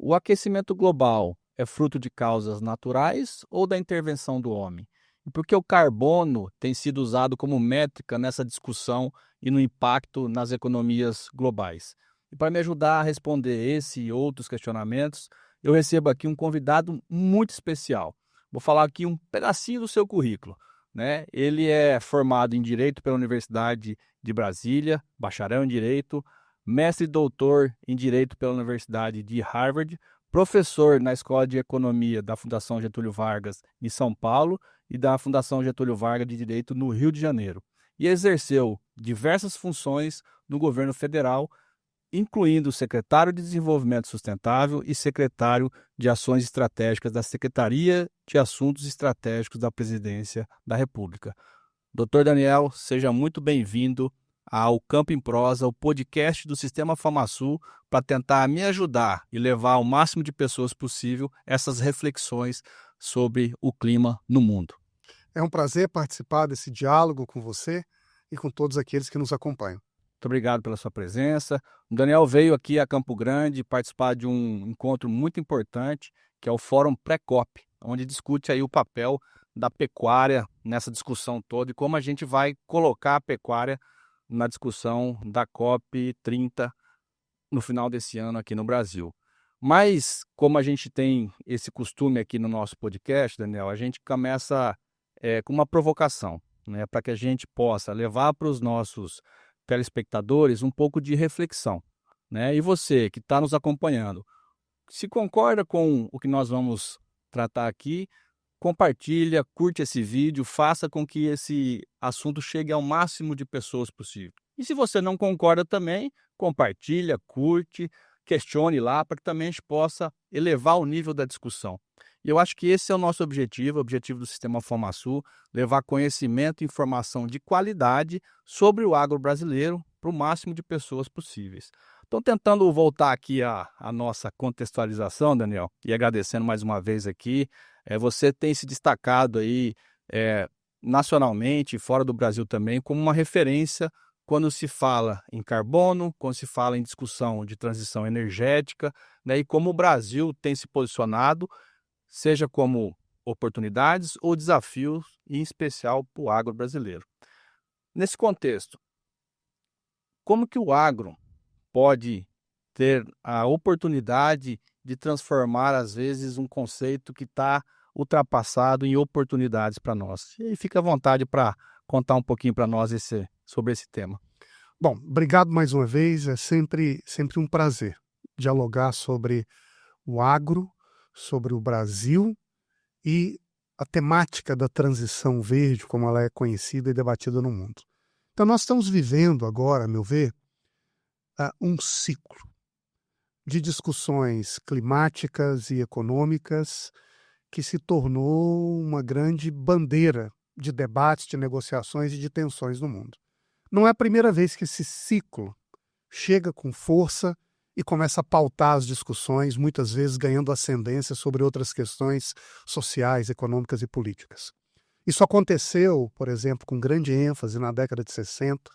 o aquecimento global é fruto de causas naturais ou da intervenção do homem? E por que o carbono tem sido usado como métrica nessa discussão e no impacto nas economias globais? E para me ajudar a responder esse e outros questionamentos, eu recebo aqui um convidado muito especial. Vou falar aqui um pedacinho do seu currículo, né? Ele é formado em Direito pela Universidade de Brasília, bacharel em Direito, mestre e doutor em Direito pela Universidade de Harvard, professor na Escola de Economia da Fundação Getúlio Vargas em São Paulo e da Fundação Getúlio Vargas de Direito no Rio de Janeiro. E exerceu diversas funções no governo federal, incluindo secretário de Desenvolvimento Sustentável e secretário de Ações Estratégicas da Secretaria de Assuntos Estratégicos da Presidência da República. Doutor Daniel, seja muito bem-vindo ao Campo em Prosa, o podcast do Sistema FamaSul, para tentar me ajudar e levar ao máximo de pessoas possível essas reflexões sobre o clima no mundo. É um prazer participar desse diálogo com você e com todos aqueles que nos acompanham. Muito obrigado pela sua presença. O Daniel veio aqui a Campo Grande participar de um encontro muito importante, que é o Fórum Pré-COP, onde discute aí o papel da pecuária nessa discussão toda e como a gente vai colocar a pecuária na discussão da COP 30 no final desse ano aqui no Brasil. Mas, como a gente tem esse costume aqui no nosso podcast, Daniel, a gente começa com uma provocação, né, para que a gente possa levar para os nossos telespectadores um pouco de reflexão, né? E você que está nos acompanhando, se concorda com o que nós vamos tratar aqui, compartilha, curte esse vídeo, faça com que esse assunto chegue ao máximo de pessoas possível. E se você não concorda também, compartilha, curte, questione lá para que também a gente possa elevar o nível da discussão. E eu acho que esse é o nosso objetivo, o objetivo do Sistema FamaSul, levar conhecimento e informação de qualidade sobre o agro brasileiro para o máximo de pessoas possíveis. Então, tentando voltar aqui à nossa contextualização, Daniel, e agradecendo mais uma vez aqui, você tem se destacado aí nacionalmente e fora do Brasil também como uma referência quando se fala em carbono, quando se fala em discussão de transição energética, né, e como o Brasil tem se posicionado, seja como oportunidades ou desafios, em especial para o agro brasileiro. Nesse contexto, como que o agro pode ter a oportunidade de transformar, às vezes, um conceito que está ultrapassado em oportunidades para nós? E aí fica à vontade para contar um pouquinho para nós sobre esse tema. Bom, obrigado mais uma vez, é sempre um prazer dialogar sobre o agro, sobre o Brasil e a temática da transição verde, como ela é conhecida e debatida no mundo. Então nós estamos vivendo agora, a meu ver, um ciclo de discussões climáticas e econômicas que se tornou uma grande bandeira de debates, de negociações e de tensões no mundo. Não é a primeira vez que esse ciclo chega com força e começa a pautar as discussões, muitas vezes ganhando ascendência sobre outras questões sociais, econômicas e políticas. Isso aconteceu, por exemplo, com grande ênfase na década de 60,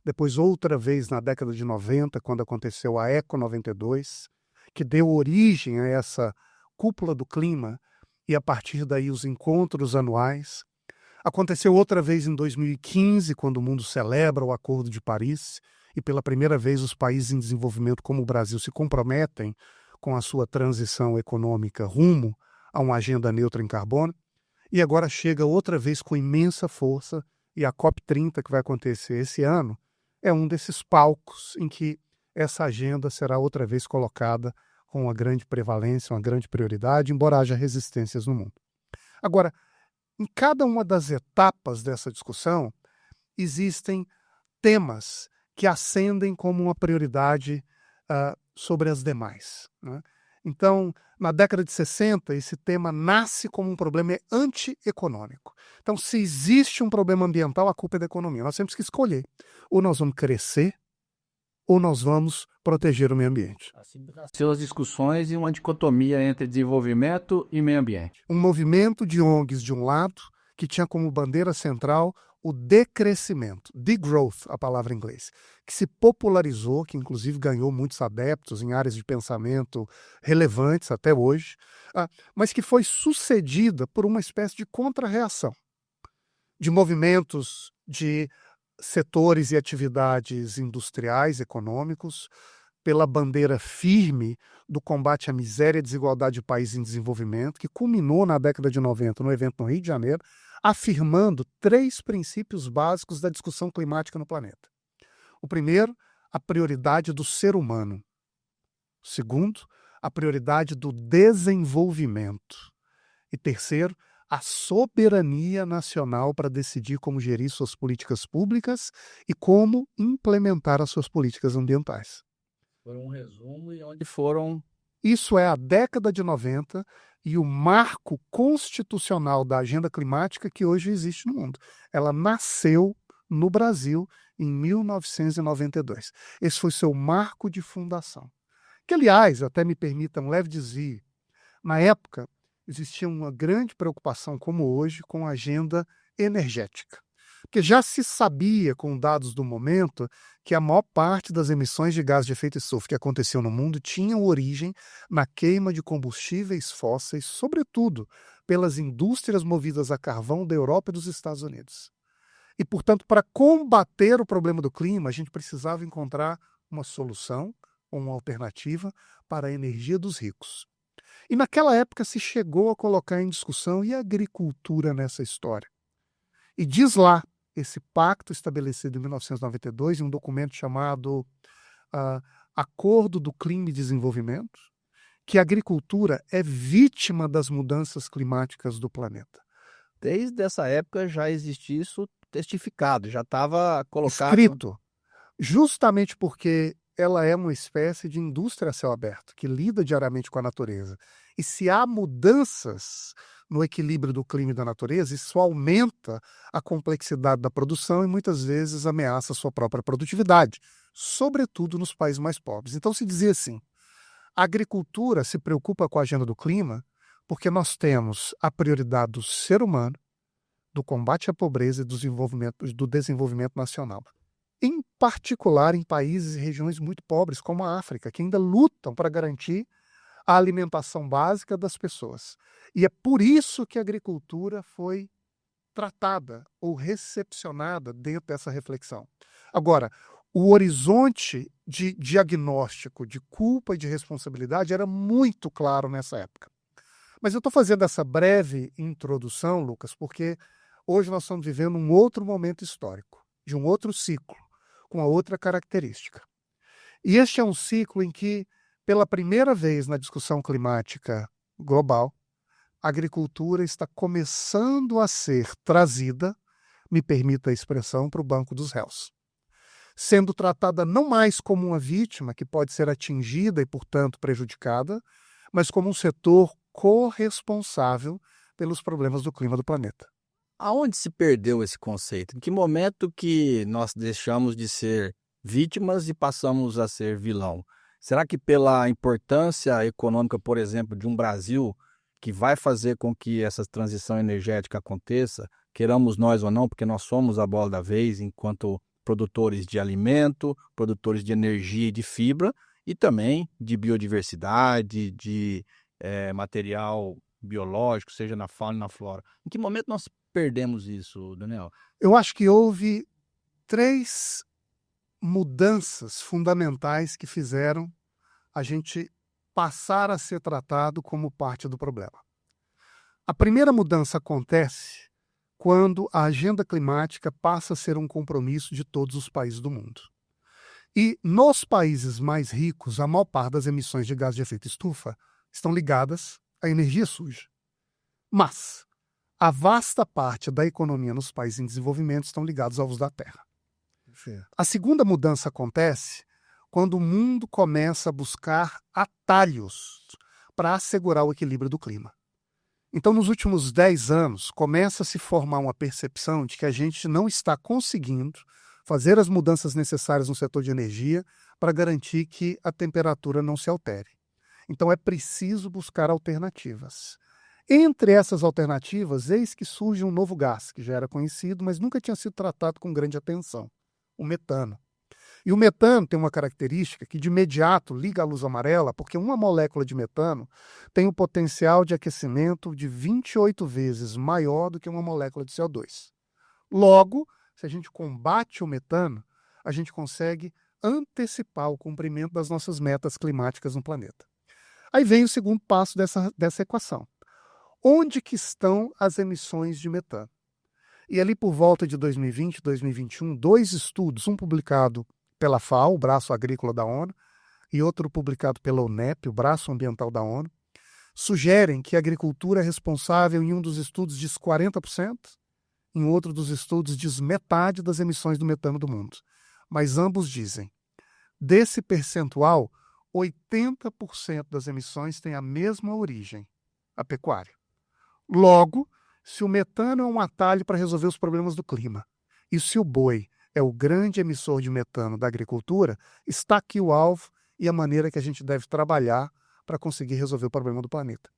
depois outra vez na década de 90, quando aconteceu a Eco 92, que deu origem a essa cúpula do clima e a partir daí os encontros anuais. Aconteceu outra vez em 2015, quando o mundo celebra o Acordo de Paris e pela primeira vez os países em desenvolvimento como o Brasil se comprometem com a sua transição econômica rumo a uma agenda neutra em carbono. E agora chega outra vez com imensa força e a COP 30, que vai acontecer esse ano, é um desses palcos em que essa agenda será outra vez colocada com uma grande prevalência, uma grande prioridade, embora haja resistências no mundo. Agora, em cada uma das etapas dessa discussão, existem temas que ascendem como uma prioridade sobre as demais, né? Então, na década de 60, esse tema nasce como um problema antieconômico. Então, se existe um problema ambiental, a culpa é da economia. Nós temos que escolher. Ou nós vamos crescer, ou nós vamos proteger o meio ambiente. Assim nasceu as discussões e uma dicotomia entre desenvolvimento e meio ambiente. Um movimento de ONGs de um lado, que tinha como bandeira central o decrescimento, degrowth, a palavra em inglês, que se popularizou, que inclusive ganhou muitos adeptos em áreas de pensamento relevantes até hoje, mas que foi sucedida por uma espécie de contra-reação de movimentos de setores e atividades industriais, econômicos, pela bandeira firme do combate à miséria e desigualdade de países em desenvolvimento, que culminou na década de 90, no evento no Rio de Janeiro, afirmando 3 princípios básicos da discussão climática no planeta. O primeiro, a prioridade do ser humano. O segundo, a prioridade do desenvolvimento. E terceiro, a soberania nacional para decidir como gerir suas políticas públicas e como implementar as suas políticas ambientais. Foi um resumo e onde foram... Isso é a década de 90 e o marco constitucional da agenda climática que hoje existe no mundo. Ela nasceu no Brasil em 1992. Esse foi seu marco de fundação. Que, aliás, até me permita um leve desvio, na época existia uma grande preocupação, como hoje, com a agenda energética. Porque já se sabia, com dados do momento, que a maior parte das emissões de gás de efeito estufa que aconteciam no mundo tinham origem na queima de combustíveis fósseis, sobretudo pelas indústrias movidas a carvão da Europa e dos Estados Unidos. E, portanto, para combater o problema do clima, a gente precisava encontrar uma solução ou uma alternativa para a energia dos ricos. E naquela época se chegou a colocar em discussão e a agricultura nessa história. E diz lá, esse pacto estabelecido em 1992, em um documento chamado Acordo do Clima e Desenvolvimento, que a agricultura é vítima das mudanças climáticas do planeta. Desde essa época já existia isso testificado, já estava colocado... Escrito, justamente porque ela é uma espécie de indústria a céu aberto, que lida diariamente com a natureza. E se há mudanças no equilíbrio do clima e da natureza, isso aumenta a complexidade da produção e muitas vezes ameaça a sua própria produtividade, sobretudo nos países mais pobres. Então se dizia assim, a agricultura se preocupa com a agenda do clima porque nós temos a prioridade do ser humano, do combate à pobreza e do desenvolvimento nacional. Em particular em países e regiões muito pobres, como a África, que ainda lutam para garantir a alimentação básica das pessoas. E é por isso que a agricultura foi tratada ou recepcionada dentro dessa reflexão. Agora, o horizonte de diagnóstico, de culpa e de responsabilidade era muito claro nessa época. Mas eu estou fazendo essa breve introdução, Lucas, porque hoje nós estamos vivendo um outro momento histórico, de um outro ciclo, com uma outra característica. E este é um ciclo em que, pela primeira vez na discussão climática global, a agricultura está começando a ser trazida, me permita a expressão, para o banco dos réus. Sendo tratada não mais como uma vítima que pode ser atingida e, portanto, prejudicada, mas como um setor corresponsável pelos problemas do clima do planeta. Aonde se perdeu esse conceito? Em que momento que nós deixamos de ser vítimas e passamos a ser vilão? Será que pela importância econômica, por exemplo, de um Brasil que vai fazer com que essa transição energética aconteça, queiramos nós ou não, porque nós somos a bola da vez enquanto produtores de alimento, produtores de energia e de fibra, e também de biodiversidade, de material biológico, seja na fauna e na flora. Em que momento nós perdemos isso, Daniel? Eu acho que houve 3 mudanças fundamentais que fizeram a gente passar a ser tratado como parte do problema. A primeira mudança acontece quando a agenda climática passa a ser um compromisso de todos os países do mundo. E nos países mais ricos, a maior parte das emissões de gás de efeito estufa estão ligadas à energia suja. Mas a vasta parte da economia nos países em desenvolvimento estão ligados ao uso da terra. A segunda mudança acontece quando o mundo começa a buscar atalhos para assegurar o equilíbrio do clima. Então, nos últimos 10 anos, começa a se formar uma percepção de que a gente não está conseguindo fazer as mudanças necessárias no setor de energia para garantir que a temperatura não se altere. Então, é preciso buscar alternativas. Entre essas alternativas, eis que surge um novo gás, que já era conhecido, mas nunca tinha sido tratado com grande atenção: o metano. E o metano tem uma característica que de imediato liga a luz amarela, porque uma molécula de metano tem o potencial de aquecimento de 28 vezes maior do que uma molécula de CO2. Logo, se a gente combate o metano, a gente consegue antecipar o cumprimento das nossas metas climáticas no planeta. Aí vem o segundo passo dessa equação. Onde que estão as emissões de metano? E ali por volta de 2020 e 2021, dois estudos, um publicado pela FAO, o Braço Agrícola da ONU, e outro publicado pela UNEP, o Braço Ambiental da ONU, sugerem que a agricultura é responsável, em um dos estudos diz 40%, em outro dos estudos diz metade das emissões do metano do mundo. Mas ambos dizem, desse percentual, 80% das emissões têm a mesma origem, a pecuária. Logo, se o metano é um atalho para resolver os problemas do clima, e se o boi é o grande emissor de metano da agricultura, está aqui o alvo e a maneira que a gente deve trabalhar para conseguir resolver o problema do planeta.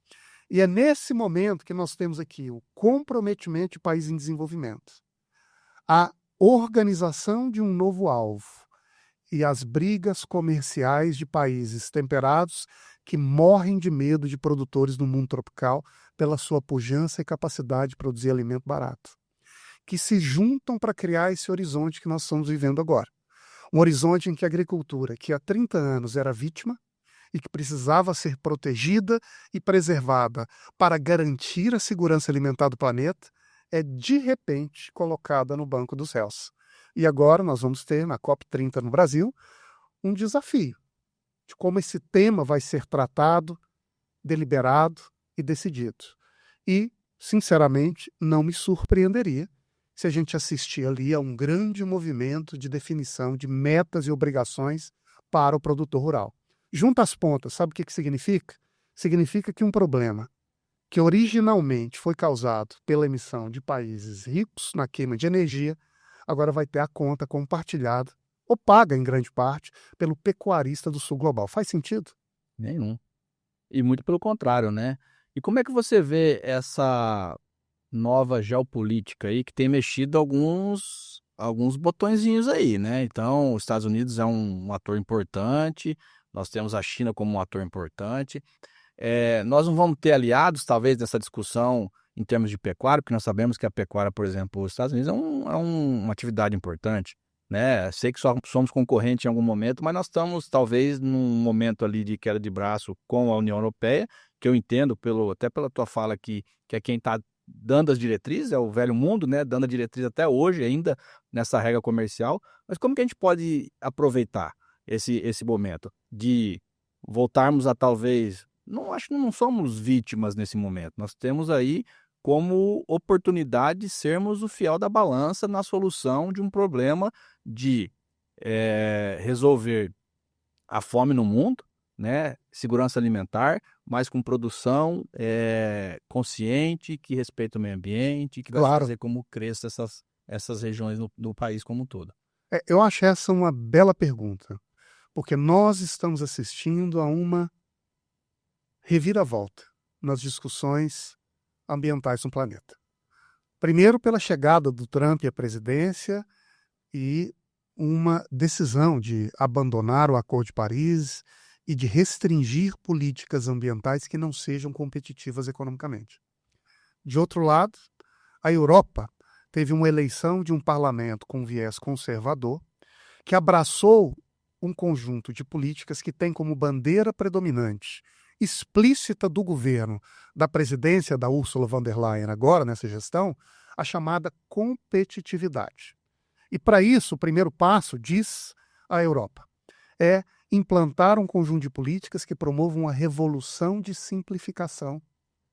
E é nesse momento que nós temos aqui o comprometimento de países em desenvolvimento, a organização de um novo alvo e as brigas comerciais de países temperados que morrem de medo de produtores no mundo tropical pela sua pujança e capacidade de produzir alimento barato, que se juntam para criar esse horizonte que nós estamos vivendo agora. Um horizonte em que a agricultura, que há 30 anos era vítima e que precisava ser protegida e preservada para garantir a segurança alimentar do planeta, é de repente colocada no banco dos réus. E agora nós vamos ter, na COP30 no Brasil, um desafio de como esse tema vai ser tratado, deliberado e decidido. E, sinceramente, não me surpreenderia se a gente assistir ali a um grande movimento de definição de metas e obrigações para o produtor rural. Junta as pontas, sabe o que significa? Significa que um problema que originalmente foi causado pela emissão de países ricos na queima de energia, agora vai ter a conta compartilhada, ou paga em grande parte, pelo pecuarista do sul global. Faz sentido? Nenhum. E muito pelo contrário, né? E como é que você vê essa nova geopolítica aí que tem mexido alguns botõezinhos aí, né? Então, os Estados Unidos é um ator importante, nós temos a China como um ator importante. Nós não vamos ter aliados, talvez, nessa discussão em termos de pecuária, porque nós sabemos que a pecuária, por exemplo, os Estados Unidos uma atividade importante, né? Sei que só somos concorrentes em algum momento, mas nós estamos, talvez, num momento ali de queda de braço com a União Europeia, que eu entendo, até pela tua fala que é quem está dando as diretrizes, é o velho mundo, né? Dando a diretriz até hoje ainda nessa regra comercial. Mas como que a gente pode aproveitar esse momento de voltarmos a talvez... Não acho que não somos vítimas nesse momento. Nós temos aí como oportunidade de sermos o fiel da balança na solução de um problema de resolver a fome no mundo, né? Segurança alimentar, mas com produção consciente, que respeita o meio ambiente, que vai Claro. fazer como cresça essas regiões do país como um todo. Eu acho essa uma bela pergunta, porque nós estamos assistindo a uma reviravolta nas discussões ambientais no planeta. Primeiro, pela chegada do Trump à presidência e uma decisão de abandonar o Acordo de Paris e de restringir políticas ambientais que não sejam competitivas economicamente. De outro lado, a Europa teve uma eleição de um parlamento com viés conservador que abraçou um conjunto de políticas que tem como bandeira predominante explícita do governo, da presidência da Ursula von der Leyen agora nessa gestão, a chamada competitividade. E para isso, o primeiro passo, diz a Europa, é implantar um conjunto de políticas que promovam uma revolução de simplificação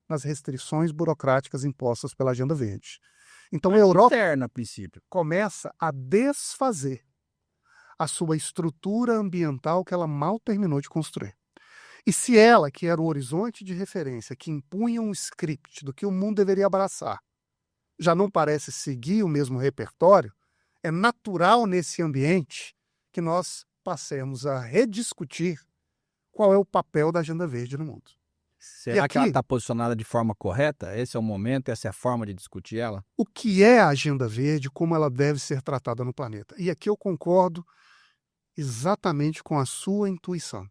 nas restrições burocráticas impostas pela Agenda Verde. Então a Europa Interna, a princípio, começa a desfazer a sua estrutura ambiental que ela mal terminou de construir. E se ela, que era o horizonte de referência, que impunha um script do que o mundo deveria abraçar, já não parece seguir o mesmo repertório, é natural nesse ambiente que nós passemos a rediscutir qual é o papel da Agenda Verde no mundo. Será que ela está posicionada de forma correta? Esse é o momento, essa é a forma de discutir ela? O que é a Agenda Verde, como ela deve ser tratada no planeta? E aqui eu concordo exatamente com a sua intuição.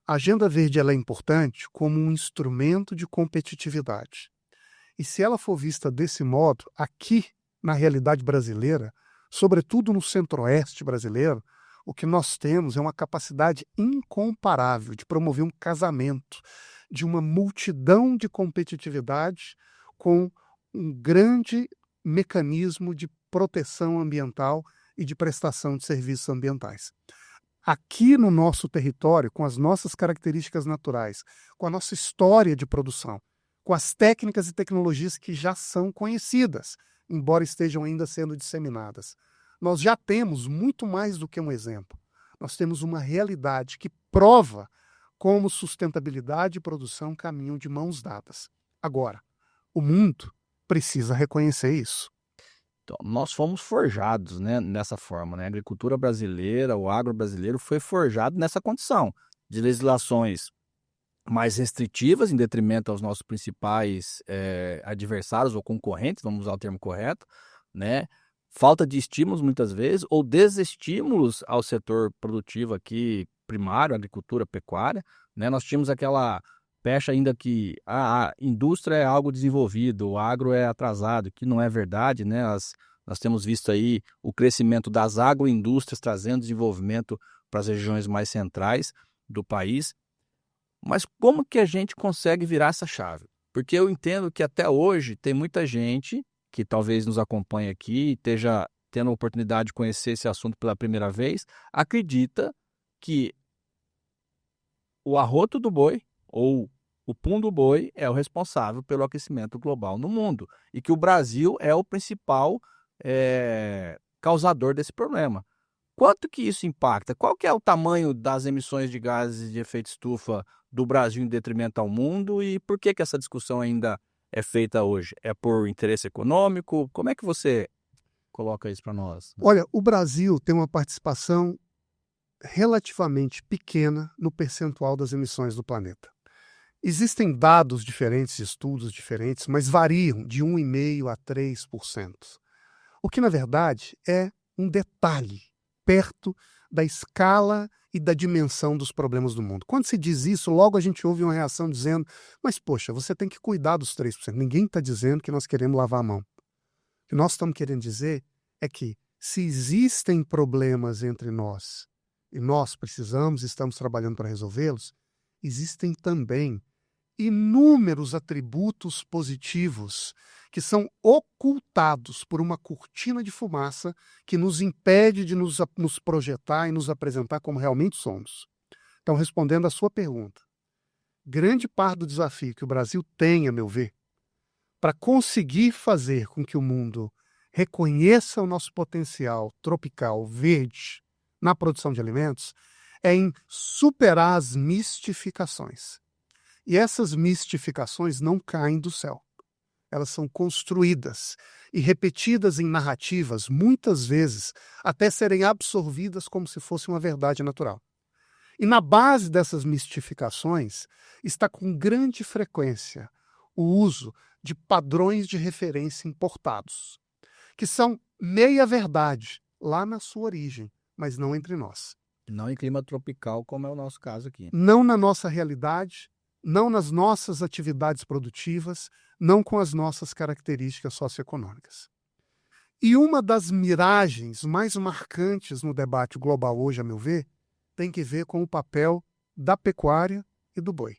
A Agenda Verde ela é importante como um instrumento de competitividade. E se ela for vista desse modo, aqui na realidade brasileira, sobretudo no centro-oeste brasileiro, o que nós temos é uma capacidade incomparável de promover um casamento de uma multidão de competitividade com um grande mecanismo de proteção ambiental e de prestação de serviços ambientais. Aqui no nosso território, com as nossas características naturais, com a nossa história de produção, com as técnicas e tecnologias que já são conhecidas, embora estejam ainda sendo disseminadas, nós já temos muito mais do que um exemplo. Nós temos uma realidade que prova como sustentabilidade e produção caminham de mãos dadas. Agora, o mundo precisa reconhecer isso. Então, nós fomos forjados, né, nessa forma, né? A agricultura brasileira, o agro brasileiro foi forjado nessa condição de legislações mais restritivas em detrimento aos nossos principais adversários ou concorrentes, vamos usar o termo correto, né? Falta de estímulos muitas vezes ou desestímulos ao setor produtivo aqui primário, agricultura, pecuária, né? Nós tínhamos aquela pecha ainda que a indústria é algo desenvolvido, o agro é atrasado, que não é verdade, né? Nós temos visto aí o crescimento das agroindústrias trazendo desenvolvimento para as regiões mais centrais do país. Mas como que a gente consegue virar essa chave? Porque eu entendo que até hoje tem muita gente que talvez nos acompanhe aqui, esteja tendo a oportunidade de conhecer esse assunto pela primeira vez, acredita que o arroto do boi ou o pum do boi é o responsável pelo aquecimento global no mundo e que o Brasil é o principal causador desse problema. Quanto que isso impacta? Qual que é o tamanho das emissões de gases de efeito estufa do Brasil em detrimento ao mundo e por que essa discussão ainda é feita hoje? É por interesse econômico? Como é que você coloca isso para nós? Olha, o Brasil tem uma participação relativamente pequena no percentual das emissões do planeta. Existem dados diferentes, estudos diferentes, mas variam de 1,5% a 3%. O que, na verdade, é um detalhe perto da escala e da dimensão dos problemas do mundo. Quando se diz isso, logo a gente ouve uma reação dizendo, mas poxa, você tem que cuidar dos 3%. Ninguém está dizendo que nós queremos lavar a mão. O que nós estamos querendo dizer é que se existem problemas entre nós e nós precisamos, estamos trabalhando para resolvê-los, existem também inúmeros atributos positivos que são ocultados por uma cortina de fumaça que nos impede de nos projetar e nos apresentar como realmente somos. Então, respondendo à sua pergunta, grande parte do desafio que o Brasil tem, a meu ver, para conseguir fazer com que o mundo reconheça o nosso potencial tropical verde na produção de alimentos, é em superar as mistificações. E essas mistificações não caem do céu. Elas são construídas e repetidas em narrativas, muitas vezes, até serem absorvidas como se fosse uma verdade natural. E na base dessas mistificações está com grande frequência o uso de padrões de referência importados, que são meia-verdade lá na sua origem, mas não entre nós. Não em clima tropical, como é o nosso caso aqui. Não na nossa realidade, não nas nossas atividades produtivas, não com as nossas características socioeconômicas. E uma das miragens mais marcantes no debate global hoje, a meu ver, tem que ver com o papel da pecuária e do boi.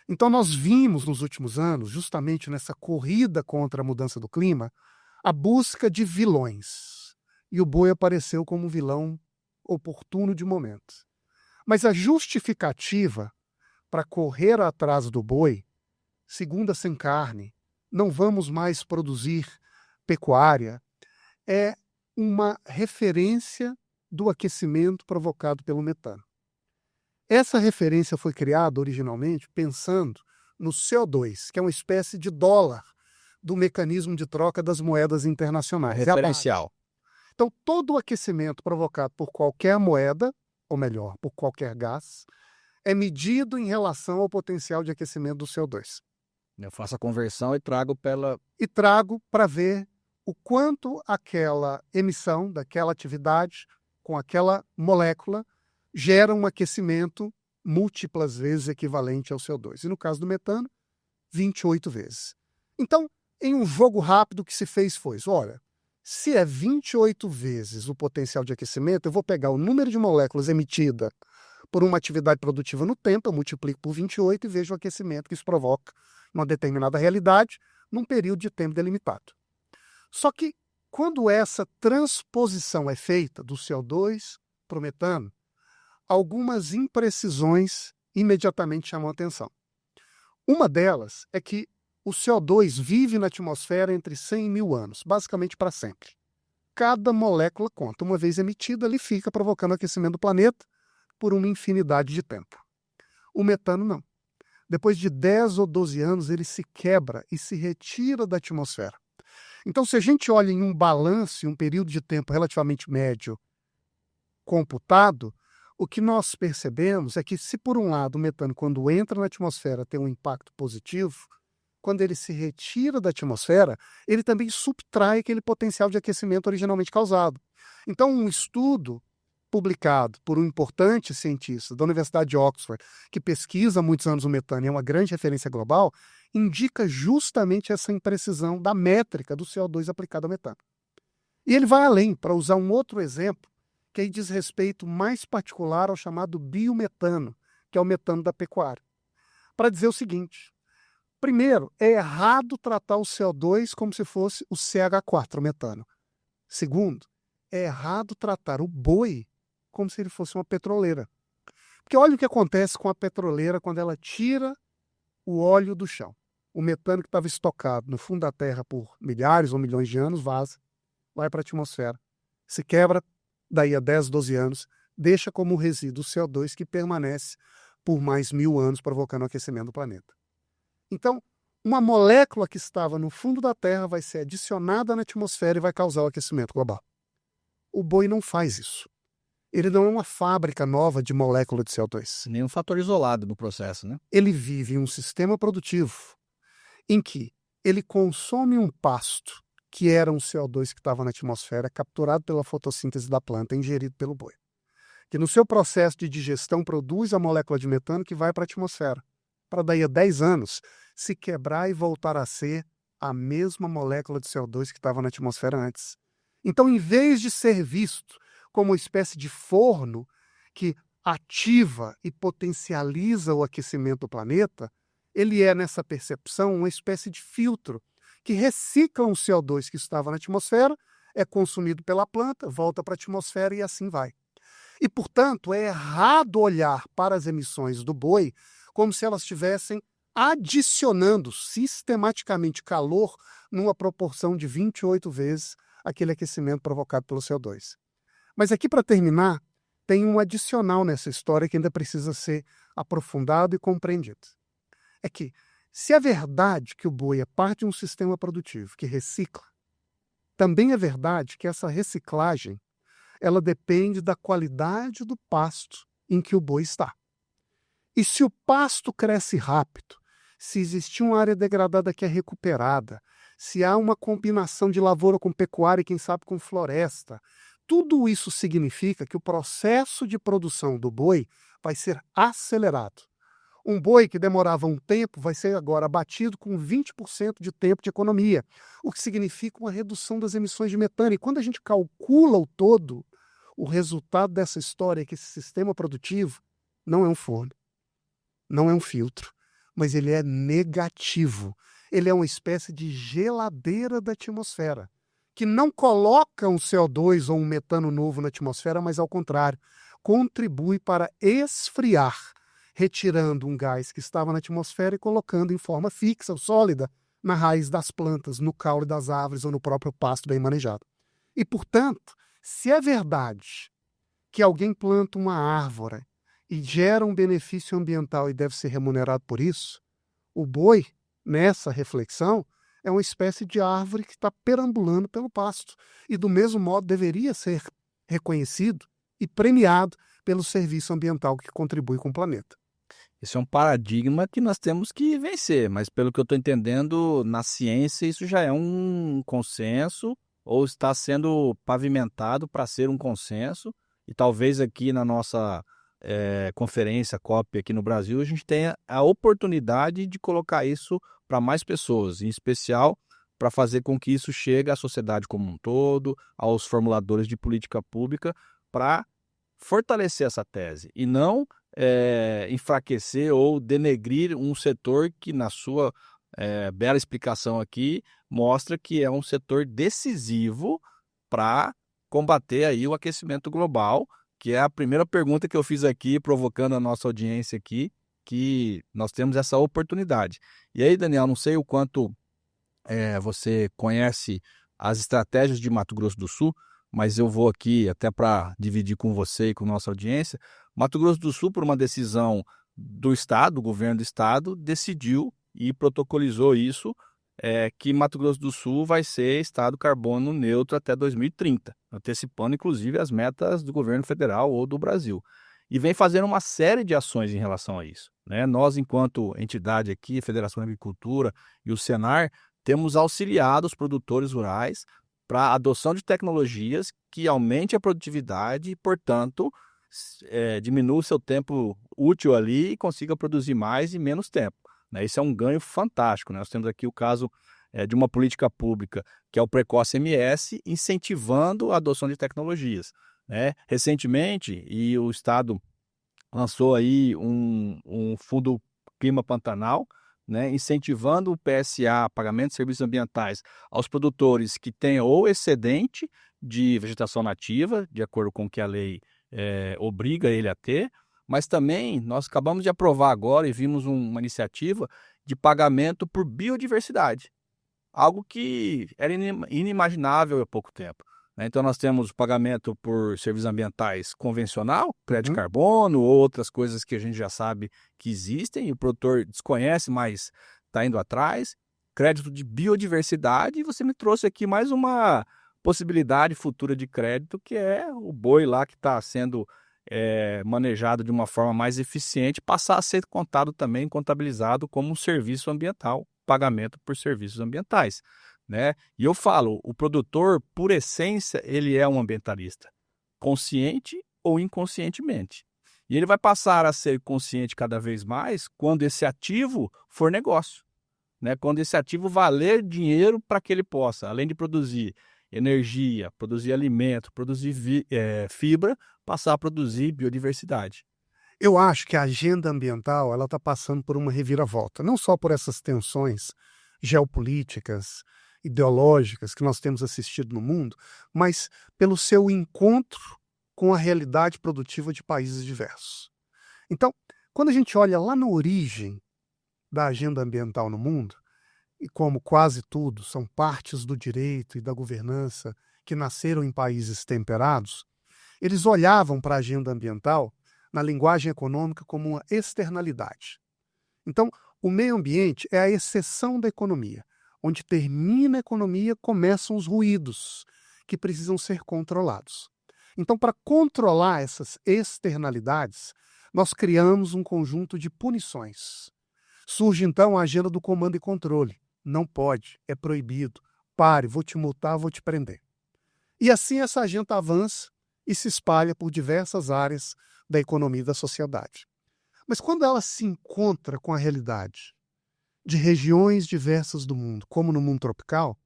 Então nós vimos nos últimos anos, justamente nessa corrida contra a mudança do clima, a busca de vilões. E o boi apareceu como um vilão oportuno de momento. Mas a justificativa para correr atrás do boi, segunda sem carne, não vamos mais produzir pecuária, é uma referência do aquecimento provocado pelo metano. Essa referência foi criada originalmente pensando no CO2, que é uma espécie de dólar do mecanismo de troca das moedas internacionais. Referencial. Então, todo o aquecimento provocado por qualquer moeda, ou melhor, por qualquer gás, é medido em relação ao potencial de aquecimento do CO2. Eu faço a conversão e trago pela... E trago para ver o quanto aquela emissão daquela atividade com aquela molécula gera um aquecimento múltiplas vezes equivalente ao CO2. E no caso do metano, 28 vezes. Então, em um jogo rápido, o que se fez foi, olha, se é 28 vezes o potencial de aquecimento, eu vou pegar o número de moléculas emitida por uma atividade produtiva no tempo, eu multiplico por 28 e vejo o aquecimento que isso provoca numa determinada realidade num período de tempo delimitado. Só que, quando essa transposição é feita do CO2 para o metano, algumas imprecisões imediatamente chamam a atenção. Uma delas é que o CO2 vive na atmosfera entre 100 e 1000 anos, basicamente para sempre. Cada molécula conta. Uma vez emitida, ele fica provocando aquecimento do planeta por uma infinidade de tempo. O metano não. Depois de 10 ou 12 anos, ele se quebra e se retira da atmosfera. Então, se a gente olha em um balanço, em um período de tempo relativamente médio computado, o que nós percebemos é que, se por um lado o metano, quando entra na atmosfera, tem um impacto positivo, quando ele se retira da atmosfera, ele também subtrai aquele potencial de aquecimento originalmente causado. Então, um estudo publicado por um importante cientista da Universidade de Oxford, que pesquisa há muitos anos o metano e é uma grande referência global, indica justamente essa imprecisão da métrica do CO2 aplicado ao metano. E ele vai além, para usar um outro exemplo, que aí diz respeito mais particular ao chamado biometano, que é o metano da pecuária. Para dizer o seguinte: primeiro, é errado tratar o CO2 como se fosse o CH4, o metano. Segundo, é errado tratar o boi como se ele fosse uma petroleira. Porque olha o que acontece com a petroleira quando ela tira o óleo do chão. O metano que estava estocado no fundo da terra por milhares ou milhões de anos vaza, vai para a atmosfera, se quebra daí a 10, 12 anos, deixa como resíduo o CO2 que permanece por mais 1000 anos, provocando o aquecimento do planeta. Então, uma molécula que estava no fundo da Terra vai ser adicionada na atmosfera e vai causar o aquecimento global. O boi não faz isso. Ele não é uma fábrica nova de molécula de CO2. Nenhum fator isolado no processo, né? Ele vive em um sistema produtivo em que ele consome um pasto, que era um CO2 que estava na atmosfera, capturado pela fotossíntese da planta, ingerido pelo boi, que no seu processo de digestão produz a molécula de metano que vai para a atmosfera, para daí a 10 anos se quebrar e voltar a ser a mesma molécula de CO2 que estava na atmosfera antes. Então, em vez de ser visto como uma espécie de forno que ativa e potencializa o aquecimento do planeta, ele é, nessa percepção, uma espécie de filtro que recicla um CO2 que estava na atmosfera, é consumido pela planta, volta para a atmosfera e assim vai. E, portanto, é errado olhar para as emissões do boi como se elas estivessem adicionando sistematicamente calor numa proporção de 28 vezes aquele aquecimento provocado pelo CO2. Mas aqui, para terminar, tem um adicional nessa história que ainda precisa ser aprofundado e compreendido. É que, se é verdade que o boi é parte de um sistema produtivo que recicla, também é verdade que essa reciclagem ela depende da qualidade do pasto em que o boi está. E se o pasto cresce rápido, se existe uma área degradada que é recuperada, se há uma combinação de lavoura com pecuária e, quem sabe, com floresta, tudo isso significa que o processo de produção do boi vai ser acelerado. Um boi que demorava um tempo vai ser agora abatido com 20% de tempo de economia, o que significa uma redução das emissões de metano. E quando a gente calcula o todo, o resultado dessa história é que esse sistema produtivo não é um forno, não é um filtro, mas ele é negativo. Ele é uma espécie de geladeira da atmosfera, que não coloca um CO2 ou um metano novo na atmosfera, mas ao contrário, contribui para esfriar, retirando um gás que estava na atmosfera e colocando em forma fixa ou sólida na raiz das plantas, no caule das árvores ou no próprio pasto bem manejado. E, portanto, se é verdade que alguém planta uma árvore e gera um benefício ambiental e deve ser remunerado por isso, o boi, nessa reflexão, é uma espécie de árvore que está perambulando pelo pasto e, do mesmo modo, deveria ser reconhecido e premiado pelo serviço ambiental que contribui com o planeta. Esse é um paradigma que nós temos que vencer, mas pelo que eu estou entendendo, na ciência isso já é um consenso ou está sendo pavimentado para ser um consenso, e talvez aqui na nossa conferência COP aqui no Brasil a gente tenha a oportunidade de colocar isso para mais pessoas, em especial para fazer com que isso chegue à sociedade como um todo, aos formuladores de política pública, para fortalecer essa tese e não enfraquecer ou denegrir um setor que, na sua bela explicação aqui, mostra que é um setor decisivo para combater aí o aquecimento global, que é a primeira pergunta que eu fiz aqui, provocando a nossa audiência aqui, que nós temos essa oportunidade. E aí, Daniel, não sei o quanto você conhece as estratégias de Mato Grosso do Sul, mas eu vou aqui até para dividir com você e com nossa audiência. Mato Grosso do Sul, por uma decisão do Estado, do governo do Estado, decidiu e protocolizou isso, que Mato Grosso do Sul vai ser Estado carbono neutro até 2030, antecipando inclusive as metas do governo federal ou do Brasil. E vem fazendo uma série de ações em relação a isso, né? Nós, enquanto entidade aqui, Federação de Agricultura e o Senar, temos auxiliado os produtores rurais para a adoção de tecnologias que aumente a produtividade e, portanto, diminua o seu tempo útil ali e consiga produzir mais em menos tempo, né? Isso é um ganho fantástico, né? Nós temos aqui o caso de uma política pública, que é o Precoce MS, incentivando a adoção de tecnologias, né? Recentemente, e o Estado lançou aí um fundo Clima Pantanal, né, incentivando o PSA, pagamento de serviços ambientais, aos produtores que tenham ou excedente de vegetação nativa, de acordo com o que a lei obriga ele a ter, mas também nós acabamos de aprovar agora e vimos uma iniciativa de pagamento por biodiversidade, algo que era inimaginável há pouco tempo, né? Então, nós temos o pagamento por serviços ambientais convencional, crédito de Uhum. carbono ou outras coisas que a gente já sabe que existem, e o produtor desconhece, mas está indo atrás. Crédito de biodiversidade, e você me trouxe aqui mais uma possibilidade futura de crédito, que é o boi lá que está sendo manejado de uma forma mais eficiente, passar a ser contado também, contabilizado como um serviço ambiental, pagamento por serviços ambientais, né? E eu falo, o produtor, por essência, ele é um ambientalista, consciente ou inconscientemente. E ele vai passar a ser consciente cada vez mais quando esse ativo for negócio, né? Quando esse ativo valer dinheiro para que ele possa, além de produzir energia, produzir alimento, produzir fibra, passar a produzir biodiversidade. Eu acho que a agenda ambiental ela está passando por uma reviravolta, não só por essas tensões geopolíticas, ideológicas que nós temos assistido no mundo, mas pelo seu encontro com a realidade produtiva de países diversos. Então, quando a gente olha lá na origem da agenda ambiental no mundo, e como quase tudo são partes do direito e da governança que nasceram em países temperados, eles olhavam para a agenda ambiental na linguagem econômica como uma externalidade. Então, o meio ambiente é a exceção da economia. Onde termina a economia, começam os ruídos, que precisam ser controlados. Então, para controlar essas externalidades, nós criamos um conjunto de punições. Surge, então, a agenda do comando e controle. Não pode, é proibido. Pare, vou te multar, vou te prender. E assim essa agenda avança e se espalha por diversas áreas da economia e da sociedade. Mas quando ela se encontra com a realidade de regiões diversas do mundo, como no mundo tropical,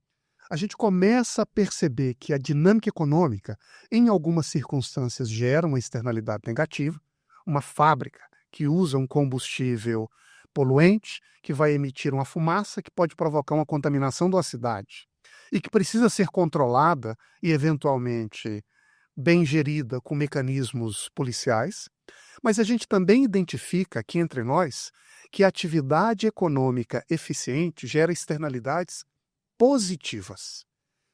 a gente começa a perceber que a dinâmica econômica, em algumas circunstâncias, gera uma externalidade negativa. Uma fábrica que usa um combustível poluente, que vai emitir uma fumaça que pode provocar uma contaminação da cidade e que precisa ser controlada e, eventualmente, bem gerida com mecanismos policiais. Mas a gente também identifica aqui entre nós que a atividade econômica eficiente gera externalidades positivas.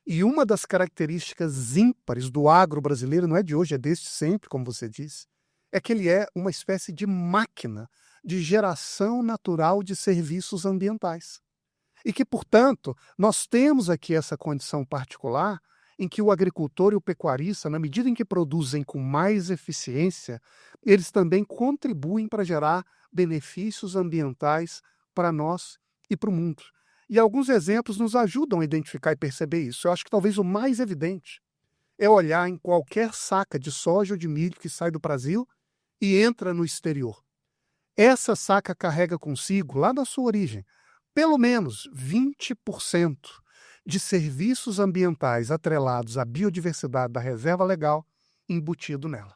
E uma das características ímpares do agro brasileiro, não é de hoje, é desde sempre, como você disse, é que ele é uma espécie de máquina de geração natural de serviços ambientais. E que, portanto, nós temos aqui essa condição particular em que o agricultor e o pecuarista, na medida em que produzem com mais eficiência, eles também contribuem para gerar benefícios ambientais para nós e para o mundo. E alguns exemplos nos ajudam a identificar e perceber isso. Eu acho que talvez o mais evidente é olhar em qualquer saca de soja ou de milho que sai do Brasil e entra no exterior. Essa saca carrega consigo, lá da sua origem, pelo menos 20% de serviços ambientais atrelados à biodiversidade da reserva legal embutido nela.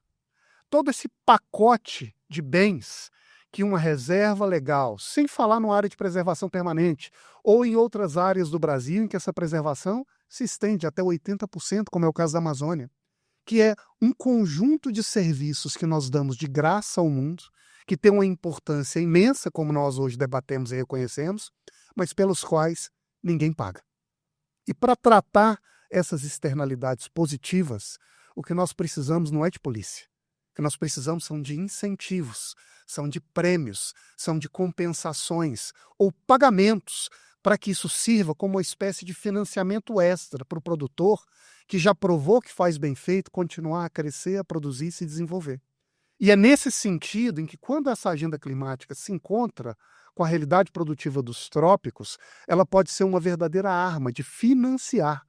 Todo esse pacote de bens que uma reserva legal, sem falar numa área de preservação permanente, ou em outras áreas do Brasil em que essa preservação se estende até 80%, como é o caso da Amazônia, que é um conjunto de serviços que nós damos de graça ao mundo, que tem uma importância imensa, como nós hoje debatemos e reconhecemos, mas pelos quais ninguém paga. E para tratar essas externalidades positivas, o que nós precisamos não é de polícia. O que nós precisamos são de incentivos, são de prêmios, são de compensações ou pagamentos para que isso sirva como uma espécie de financiamento extra para o produtor que já provou que faz bem feito continuar a crescer, a produzir e se desenvolver. E é nesse sentido em que, quando essa agenda climática se encontra com a realidade produtiva dos trópicos, ela pode ser uma verdadeira arma de financiar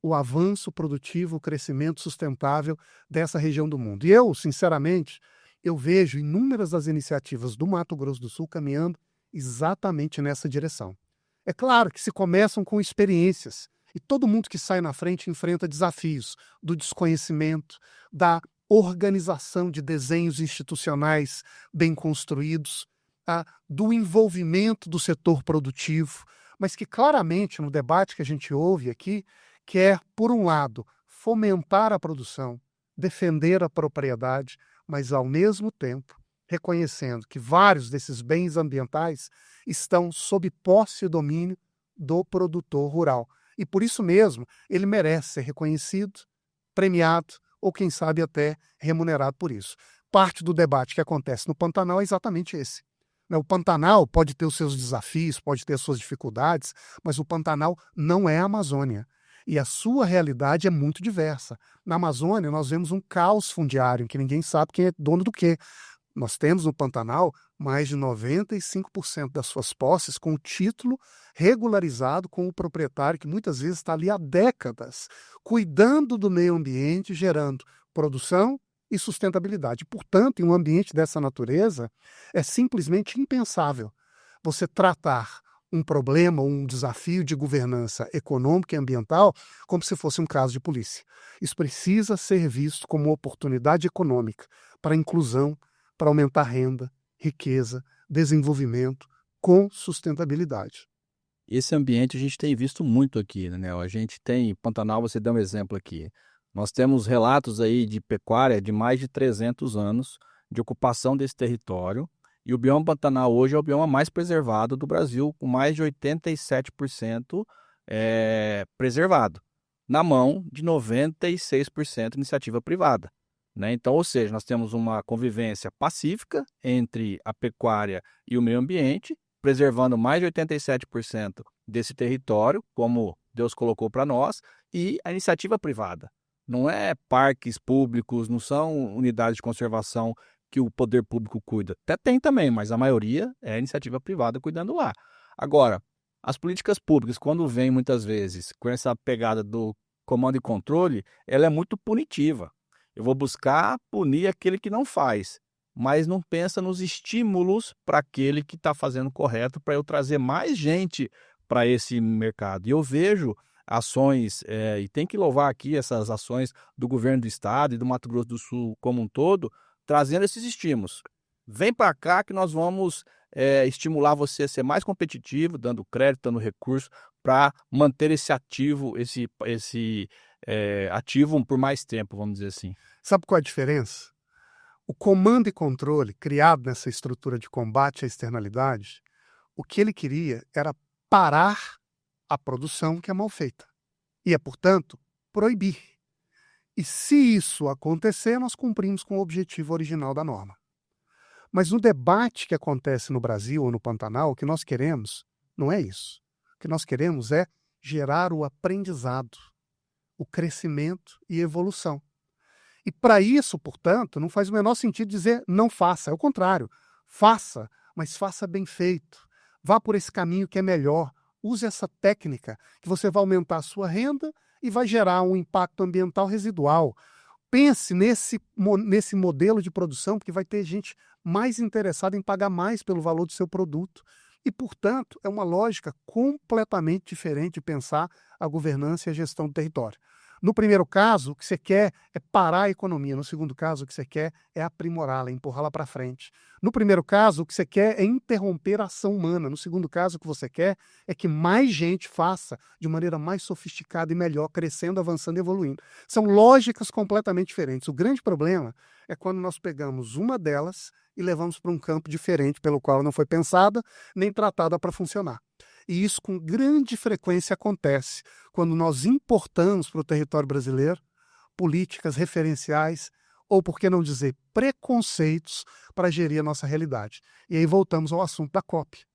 o avanço produtivo, o crescimento sustentável dessa região do mundo. E eu, sinceramente, eu vejo inúmeras das iniciativas do Mato Grosso do Sul caminhando exatamente nessa direção. É claro que se começam com experiências, e todo mundo que sai na frente enfrenta desafios do desconhecimento, da organização de desenhos institucionais bem construídos, do envolvimento do setor produtivo, mas que claramente no debate que a gente ouve aqui, quer, por um lado, fomentar a produção, defender a propriedade, mas ao mesmo tempo reconhecendo que vários desses bens ambientais estão sob posse e domínio do produtor rural. E por isso mesmo ele merece ser reconhecido, premiado ou quem sabe até remunerado por isso. Parte do debate que acontece no Pantanal é exatamente esse. O Pantanal pode ter os seus desafios, pode ter as suas dificuldades, mas o Pantanal não é a Amazônia. E a sua realidade é muito diversa. Na Amazônia, nós vemos um caos fundiário, em que ninguém sabe quem é dono do quê. Nós temos no Pantanal mais de 95% das suas posses com o título regularizado com o proprietário, que muitas vezes está ali há décadas, cuidando do meio ambiente, gerando produção e sustentabilidade. Portanto, em um ambiente dessa natureza, é simplesmente impensável você tratar um problema ou um desafio de governança econômica e ambiental como se fosse um caso de polícia. Isso precisa ser visto como uma oportunidade econômica para a inclusão, para aumentar renda, riqueza, desenvolvimento com sustentabilidade. Esse ambiente a gente tem visto muito aqui, né? A gente tem, Pantanal, você deu um exemplo aqui. Nós temos relatos aí de pecuária de mais de 300 anos de ocupação desse território. E o bioma Pantanal hoje é o bioma mais preservado do Brasil, com mais de 87% preservado, na mão de 96% iniciativa privada. Né? Então, ou seja, nós temos uma convivência pacífica entre a pecuária e o meio ambiente, preservando mais de 87% desse território, como Deus colocou para nós, e a iniciativa privada. Não é parques públicos, não são unidades de conservação que o poder público cuida. Até tem também, mas a maioria é a iniciativa privada cuidando lá. Agora, as políticas públicas, quando vêm muitas vezes com essa pegada do comando e controle, ela é muito punitiva. Eu vou buscar punir aquele que não faz, mas não pensa nos estímulos para aquele que está fazendo correto, para eu trazer mais gente para esse mercado. E eu vejo ações, e tem que louvar aqui essas ações do governo do estado e do Mato Grosso do Sul como um todo, trazendo esses estímulos. Vem para cá que nós vamos estimular você a ser mais competitivo, dando crédito, dando recurso, para manter esse ativo, ativo por mais tempo, vamos dizer assim. Sabe qual é a diferença? O comando e controle, criado nessa estrutura de combate à externalidade, o que ele queria era parar a produção que é mal feita. E é, portanto, proibir. E se isso acontecer, nós cumprimos com o objetivo original da norma. Mas no debate que acontece no Brasil ou no Pantanal, o que nós queremos não é isso. O que nós queremos é gerar o aprendizado, o crescimento e evolução. E para isso, portanto, não faz o menor sentido dizer não faça. É o contrário. Faça, mas faça bem feito. Vá por esse caminho que é melhor. Use essa técnica que você vai aumentar a sua renda e vai gerar um impacto ambiental residual. Pense nesse modelo de produção, porque vai ter gente mais interessada em pagar mais pelo valor do seu produto. E, portanto, é uma lógica completamente diferente de pensar a governança e a gestão do território. No primeiro caso, o que você quer é parar a economia. No segundo caso, o que você quer é aprimorá-la, empurrá-la para frente. No primeiro caso, o que você quer é interromper a ação humana. No segundo caso, o que você quer é que mais gente faça de maneira mais sofisticada e melhor, crescendo, avançando e evoluindo. São lógicas completamente diferentes. O grande problema é quando nós pegamos uma delas e levamos para um campo diferente pelo qual ela não foi pensada nem tratada para funcionar. E isso com grande frequência acontece quando nós importamos para o território brasileiro políticas referenciais ou, por que não dizer, preconceitos para gerir a nossa realidade. E aí voltamos ao assunto da COP.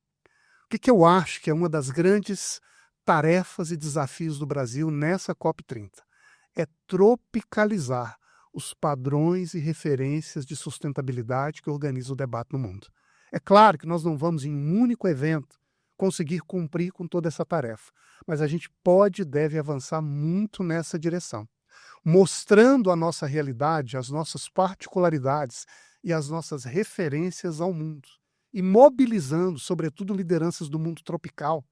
O que eu acho que é uma das grandes tarefas e desafios do Brasil nessa COP30? É tropicalizar os padrões e referências de sustentabilidade que organizam o debate no mundo. É claro que nós não vamos, em um único evento, conseguir cumprir com toda essa tarefa, mas a gente pode e deve avançar muito nessa direção, mostrando a nossa realidade, as nossas particularidades e as nossas referências ao mundo, e mobilizando, sobretudo, lideranças do mundo tropical,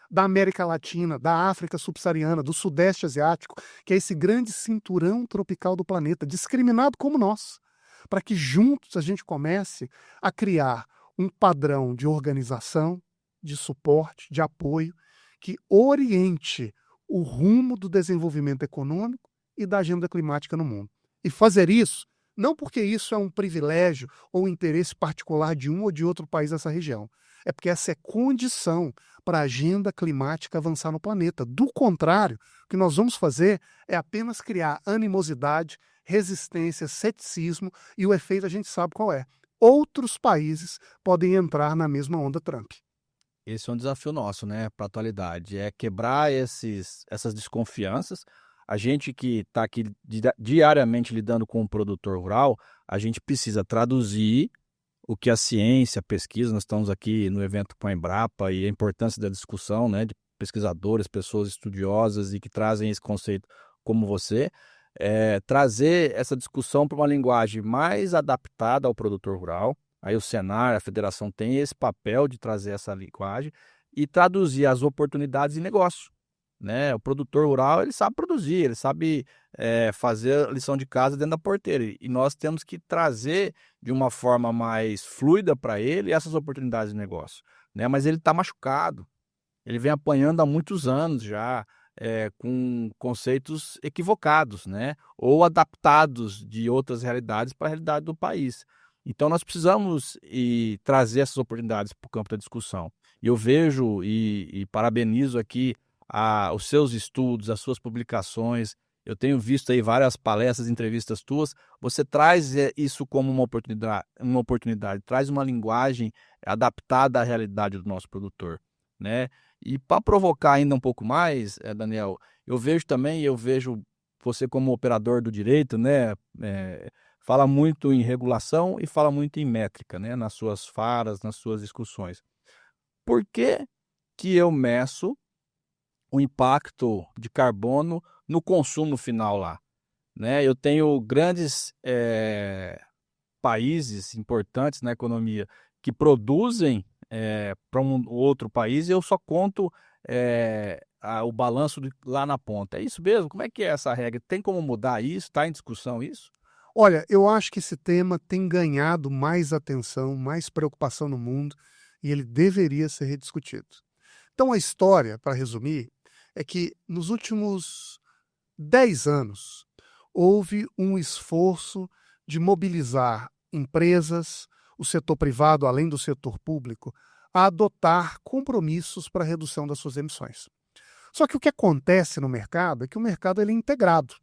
da América Latina, da África subsaariana, do Sudeste Asiático, que é esse grande cinturão tropical do planeta, discriminado como nós, para que juntos a gente comece a criar um padrão de organização, de suporte, de apoio, que oriente o rumo do desenvolvimento econômico e da agenda climática no mundo. E fazer isso, não porque isso é um privilégio ou um interesse particular de um ou de outro país dessa região, é porque essa é condição para a agenda climática avançar no planeta. Do contrário, o que nós vamos fazer é apenas criar animosidade, resistência, ceticismo, e o efeito a gente sabe qual é. Outros países podem entrar na mesma onda Trump. Esse é um desafio nosso, né, para a atualidade, é quebrar essas desconfianças. A gente que está aqui diariamente lidando com o produtor rural, a gente precisa traduzir o que a ciência, a pesquisa, nós estamos aqui no evento com a Embrapa e a importância da discussão, né, de pesquisadores, pessoas estudiosas e que trazem esse conceito como você, trazer essa discussão para uma linguagem mais adaptada ao produtor rural. Aí o Senar, a federação tem esse papel de trazer essa linguagem e traduzir as oportunidades em negócio, né? O produtor rural, ele sabe produzir, ele sabe fazer a lição de casa dentro da porteira. E nós temos que trazer de uma forma mais fluida para ele essas oportunidades de negócio, né? Mas ele está machucado, ele vem apanhando há muitos anos já, com conceitos equivocados, né? Ou adaptados de outras realidades para a realidade do país. Então, nós precisamos trazer essas oportunidades para o campo da discussão. E eu vejo e parabenizo aqui os seus estudos, as suas publicações. Eu tenho visto aí várias palestras, entrevistas tuas. Você traz isso como uma oportunidade, traz uma linguagem adaptada à realidade do nosso produtor, né? E para provocar ainda um pouco mais, Daniel, eu vejo você como operador do direito, né? Fala muito em regulação e fala muito em métrica, né? Nas suas falas, nas suas discussões. Por que que eu meço o impacto de carbono no consumo final lá, né? Eu tenho grandes países importantes na economia que produzem para um outro país e eu só conto o balanço lá na ponta. É isso mesmo? Como é que é essa regra? Tem como mudar isso? Está em discussão isso? Olha, eu acho que esse tema tem ganhado mais atenção, mais preocupação no mundo e ele deveria ser rediscutido. Então, a história, para resumir, é que nos últimos 10 anos houve um esforço de mobilizar empresas, o setor privado, além do setor público, a adotar compromissos para a redução das suas emissões. Só que o que acontece no mercado é que o mercado ele é integrado.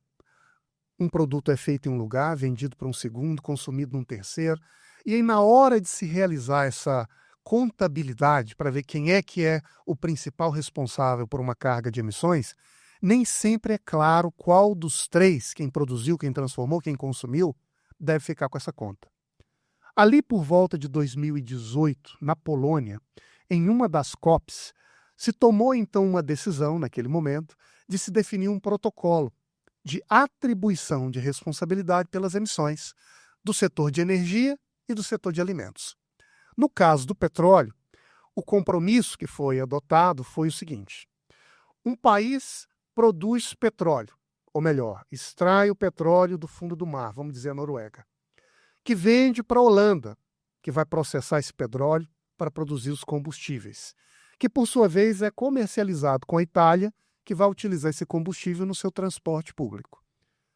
Um produto é feito em um lugar, vendido para um segundo, consumido num terceiro, e aí na hora de se realizar essa contabilidade para ver quem é que é o principal responsável por uma carga de emissões, nem sempre é claro qual dos três, quem produziu, quem transformou, quem consumiu, deve ficar com essa conta. Ali por volta de 2018, na Polônia, em uma das COPs, se tomou então uma decisão, naquele momento, de se definir um protocolo de atribuição de responsabilidade pelas emissões do setor de energia e do setor de alimentos. No caso do petróleo, o compromisso que foi adotado foi o seguinte: um país produz petróleo, ou melhor, extrai o petróleo do fundo do mar, vamos dizer a Noruega, que vende para a Holanda, que vai processar esse petróleo para produzir os combustíveis, que por sua vez é comercializado com a Itália, que vai utilizar esse combustível no seu transporte público.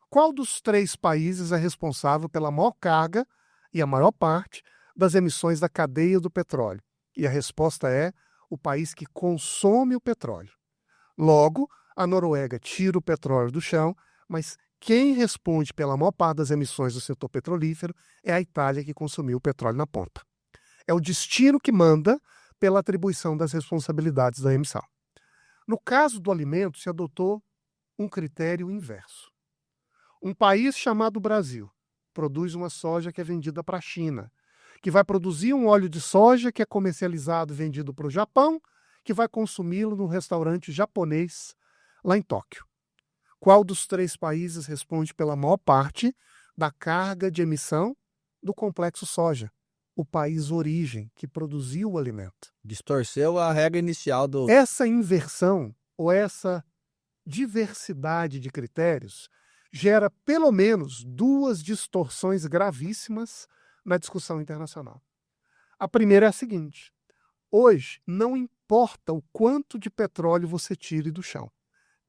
Qual dos três países é responsável pela maior carga e a maior parte das emissões da cadeia do petróleo? E a resposta é o país que consome o petróleo. Logo, a Noruega tira o petróleo do chão, mas quem responde pela maior parte das emissões do setor petrolífero é a Itália, que consumiu o petróleo na ponta. É o destino que manda pela atribuição das responsabilidades da emissão. No caso do alimento, se adotou um critério inverso. Um país chamado Brasil produz uma soja que é vendida para a China, que vai produzir um óleo de soja que é comercializado e vendido para o Japão, que vai consumi-lo num restaurante japonês lá em Tóquio. Qual dos três países responde pela maior parte da carga de emissão do complexo soja? O país origem, que produziu o alimento. Distorceu a regra inicial do... Essa inversão ou essa diversidade de critérios gera pelo menos duas distorções gravíssimas na discussão internacional. A primeira é a seguinte: hoje não importa o quanto de petróleo você tire do chão,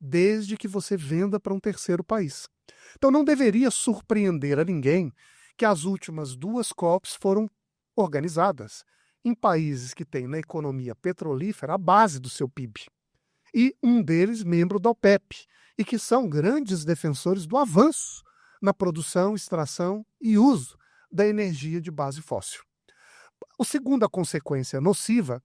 desde que você venda para um terceiro país. Então não deveria surpreender a ninguém que as últimas duas COPs foram organizadas em países que têm na economia petrolífera a base do seu PIB. E um deles membro da OPEP, e que são grandes defensores do avanço na produção, extração e uso da energia de base fóssil. A segunda consequência nociva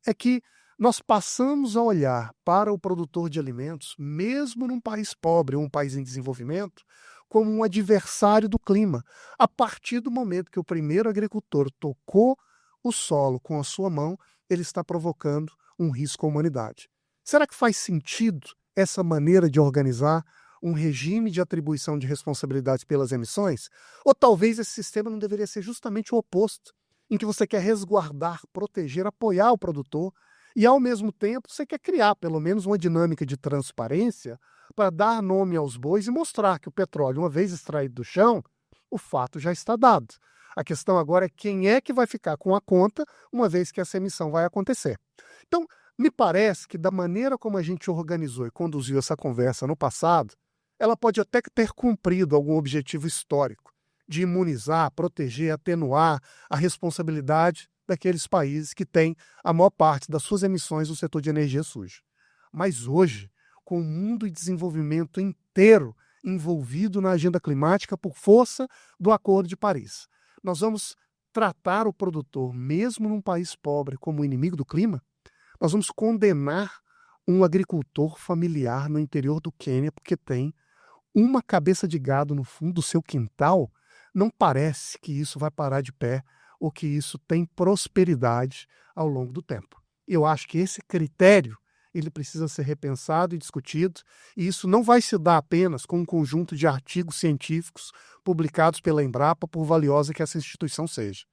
é que nós passamos a olhar para o produtor de alimentos, mesmo num país pobre ou um país em desenvolvimento, como um adversário do clima, a partir do momento que o primeiro agricultor tocou o solo com a sua mão, ele está provocando um risco à humanidade. Será que faz sentido essa maneira de organizar um regime de atribuição de responsabilidades pelas emissões? Ou talvez esse sistema não deveria ser justamente o oposto, em que você quer resguardar, proteger, apoiar o produtor e, ao mesmo tempo, você quer criar pelo menos uma dinâmica de transparência para dar nome aos bois e mostrar que o petróleo, uma vez extraído do chão, o fato já está dado. A questão agora é quem é que vai ficar com a conta uma vez que essa emissão vai acontecer. Então, me parece que da maneira como a gente organizou e conduziu essa conversa no passado, ela pode até ter cumprido algum objetivo histórico de imunizar, proteger, atenuar a responsabilidade daqueles países que têm a maior parte das suas emissões no setor de energia suja. Mas hoje, com o mundo em desenvolvimento inteiro envolvido na agenda climática por força do Acordo de Paris, nós vamos tratar o produtor, mesmo num país pobre, como inimigo do clima? Nós vamos condenar um agricultor familiar no interior do Quênia porque tem uma cabeça de gado no fundo do seu quintal? Não parece que isso vai parar de pé ou que isso tem prosperidade ao longo do tempo. Eu acho que esse critério ele precisa ser repensado e discutido, e isso não vai se dar apenas com um conjunto de artigos científicos publicados pela Embrapa, por valiosa que essa instituição seja.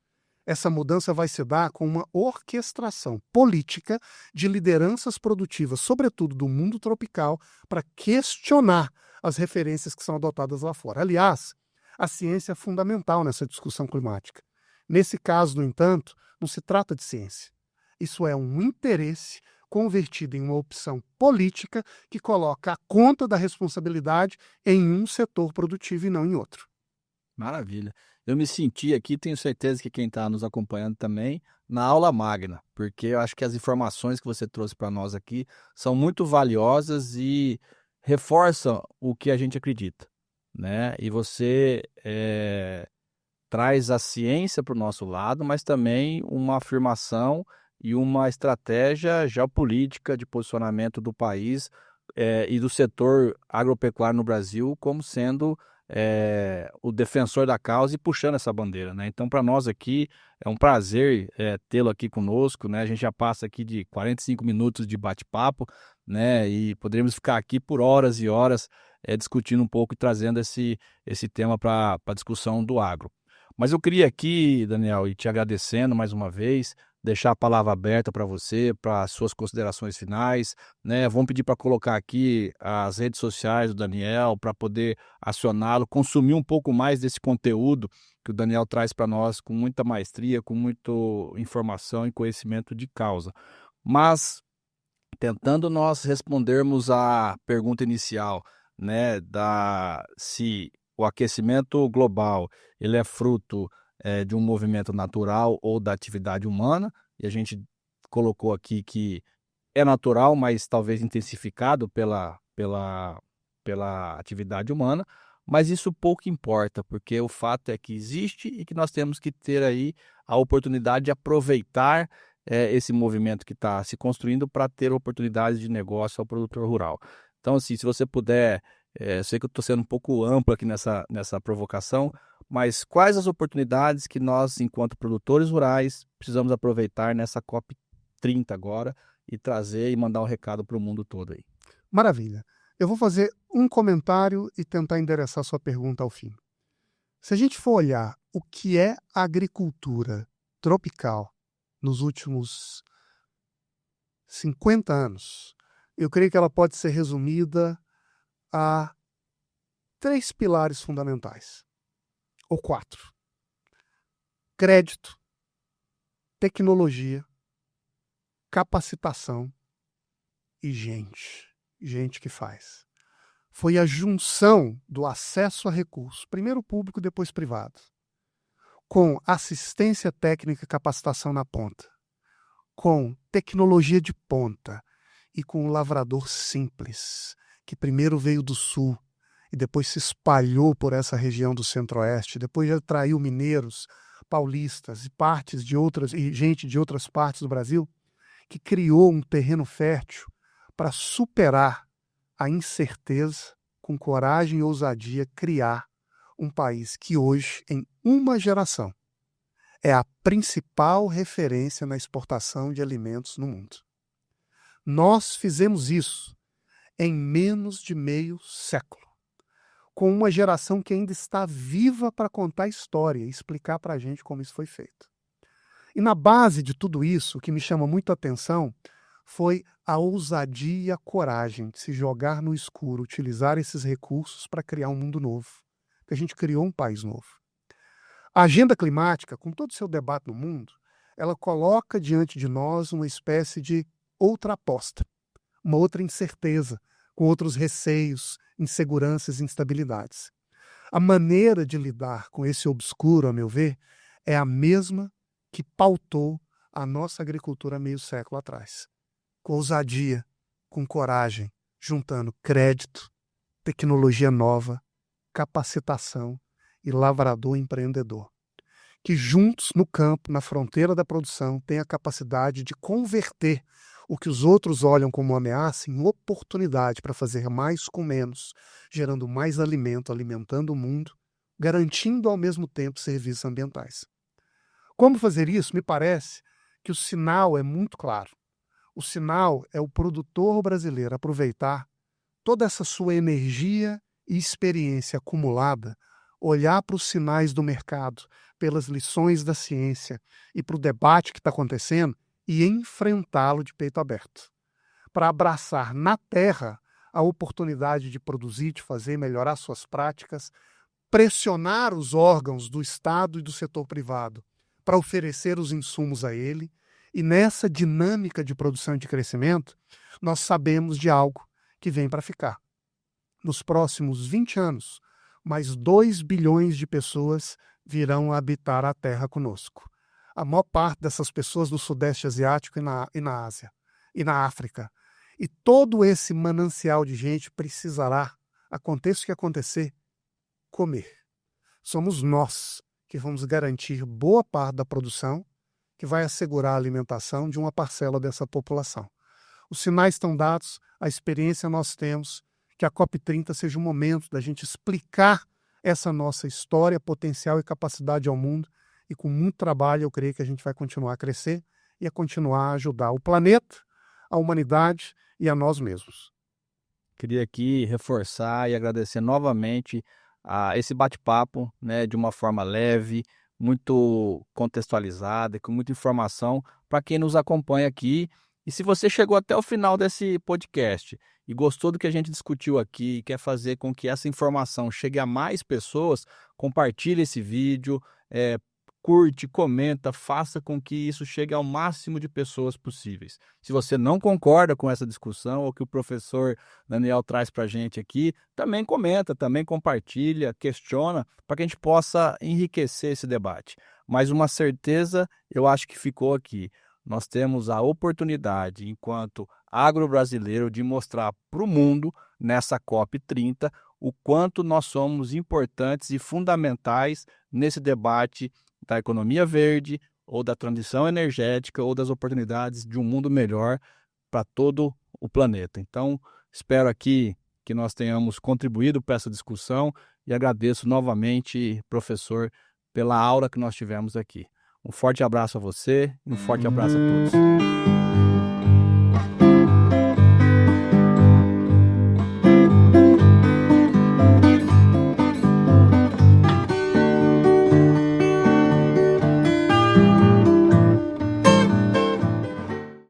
Essa mudança vai se dar com uma orquestração política de lideranças produtivas, sobretudo do mundo tropical, para questionar as referências que são adotadas lá fora. Aliás, a ciência é fundamental nessa discussão climática. Nesse caso, no entanto, não se trata de ciência. Isso é um interesse convertido em uma opção política que coloca a conta da responsabilidade em um setor produtivo e não em outro. Maravilha. Eu me senti aqui, tenho certeza que quem está nos acompanhando também, na aula magna, porque eu acho que as informações que você trouxe para nós aqui são muito valiosas e reforçam o que a gente acredita, né? E você traz a ciência para o nosso lado, mas também uma afirmação e uma estratégia geopolítica de posicionamento do país e do setor agropecuário no Brasil como sendo o defensor da causa e puxando essa bandeira, né? Então, para nós aqui, é um prazer tê-lo aqui conosco, né? A gente já passa aqui de 45 minutos de bate-papo, né? E poderíamos ficar aqui por horas e horas discutindo um pouco e trazendo esse tema para a discussão do agro. Mas eu queria aqui, Daniel, e te agradecendo mais uma vez, deixar a palavra aberta para você, para as suas considerações finais, né? Vamos pedir para colocar aqui as redes sociais do Daniel para poder acioná-lo, consumir um pouco mais desse conteúdo que o Daniel traz para nós com muita maestria, com muita informação e conhecimento de causa. Mas tentando nós respondermos à pergunta inicial, né, se o aquecimento global ele é fruto de um movimento natural ou da atividade humana, e a gente colocou aqui que é natural, mas talvez intensificado pela atividade humana, mas isso pouco importa, porque o fato é que existe e que nós temos que ter aí a oportunidade de aproveitar esse movimento que está se construindo para ter oportunidades de negócio ao produtor rural. Então, assim, se você puder, eu sei que eu estou sendo um pouco amplo aqui nessa provocação, mas quais as oportunidades que nós, enquanto produtores rurais, precisamos aproveitar nessa COP30 agora e trazer e mandar um recado para o mundo todo aí? Maravilha. Eu vou fazer um comentário e tentar endereçar sua pergunta ao fim. Se a gente for olhar o que é a agricultura tropical nos últimos 50 anos, eu creio que ela pode ser resumida a 3 pilares fundamentais, ou 4. Crédito, tecnologia, capacitação e gente que faz. Foi a junção do acesso a recursos, primeiro público, depois privado, com assistência técnica e capacitação na ponta, com tecnologia de ponta e com o lavrador simples, que primeiro veio do sul e depois se espalhou por essa região do centro-oeste, depois já atraiu mineiros, paulistas e gente de outras partes do Brasil, que criou um terreno fértil para superar a incerteza, com coragem e ousadia, criar um país que hoje, em uma geração, é a principal referência na exportação de alimentos no mundo. Nós fizemos isso em menos de meio século, com uma geração que ainda está viva para contar a história e explicar para a gente como isso foi feito. E na base de tudo isso, o que me chama muito a atenção foi a ousadia e a coragem de se jogar no escuro, utilizar esses recursos para criar um mundo novo. Porque a gente criou um país novo. A agenda climática, com todo o seu debate no mundo, ela coloca diante de nós uma espécie de outra aposta, uma outra incerteza, com outros receios, inseguranças e instabilidades. A maneira de lidar com esse obscuro, a meu ver, é a mesma que pautou a nossa agricultura meio século atrás. Com ousadia, com coragem, juntando crédito, tecnologia nova, capacitação e lavrador empreendedor, que juntos no campo, na fronteira da produção, têm a capacidade de converter o que os outros olham como ameaça em oportunidade para fazer mais com menos, gerando mais alimento, alimentando o mundo, garantindo ao mesmo tempo serviços ambientais. Como fazer isso? Me parece que o sinal é muito claro. O sinal é o produtor brasileiro aproveitar toda essa sua energia e experiência acumulada, olhar para os sinais do mercado, pelas lições da ciência e para o debate que está acontecendo e enfrentá-lo de peito aberto, para abraçar na terra a oportunidade de produzir, de fazer, melhorar suas práticas, pressionar os órgãos do Estado e do setor privado para oferecer os insumos a ele. E nessa dinâmica de produção e de crescimento, nós sabemos de algo que vem para ficar. Nos próximos 20 anos, mais 2 bilhões de pessoas virão habitar a Terra conosco. A maior parte dessas pessoas do Sudeste Asiático e na Ásia, e na África. E todo esse manancial de gente precisará, aconteça o que acontecer, comer. Somos nós que vamos garantir boa parte da produção, que vai assegurar a alimentação de uma parcela dessa população. Os sinais estão dados, a experiência nós temos, que a COP30 seja um momento da gente explicar essa nossa história, potencial e capacidade ao mundo, e com muito trabalho eu creio que a gente vai continuar a crescer e a continuar a ajudar o planeta, a humanidade e a nós mesmos. Queria aqui reforçar e agradecer novamente a esse bate-papo, né, de uma forma leve, muito contextualizada, e com muita informação para quem nos acompanha aqui. E se você chegou até o final desse podcast e gostou do que a gente discutiu aqui e quer fazer com que essa informação chegue a mais pessoas, compartilhe esse vídeo, curte, comenta, faça com que isso chegue ao máximo de pessoas possíveis. Se você não concorda com essa discussão ou que o professor Daniel traz para a gente aqui, também comenta, também compartilha, questiona, para que a gente possa enriquecer esse debate. Mas uma certeza eu acho que ficou aqui. Nós temos a oportunidade, enquanto agro-brasileiro, de mostrar para o mundo, nessa COP30, o quanto nós somos importantes e fundamentais nesse debate da economia verde, ou da transição energética, ou das oportunidades de um mundo melhor para todo o planeta. Então, espero aqui que nós tenhamos contribuído para essa discussão e agradeço novamente, professor, pela aula que nós tivemos aqui. Um forte abraço a você e um forte abraço a todos.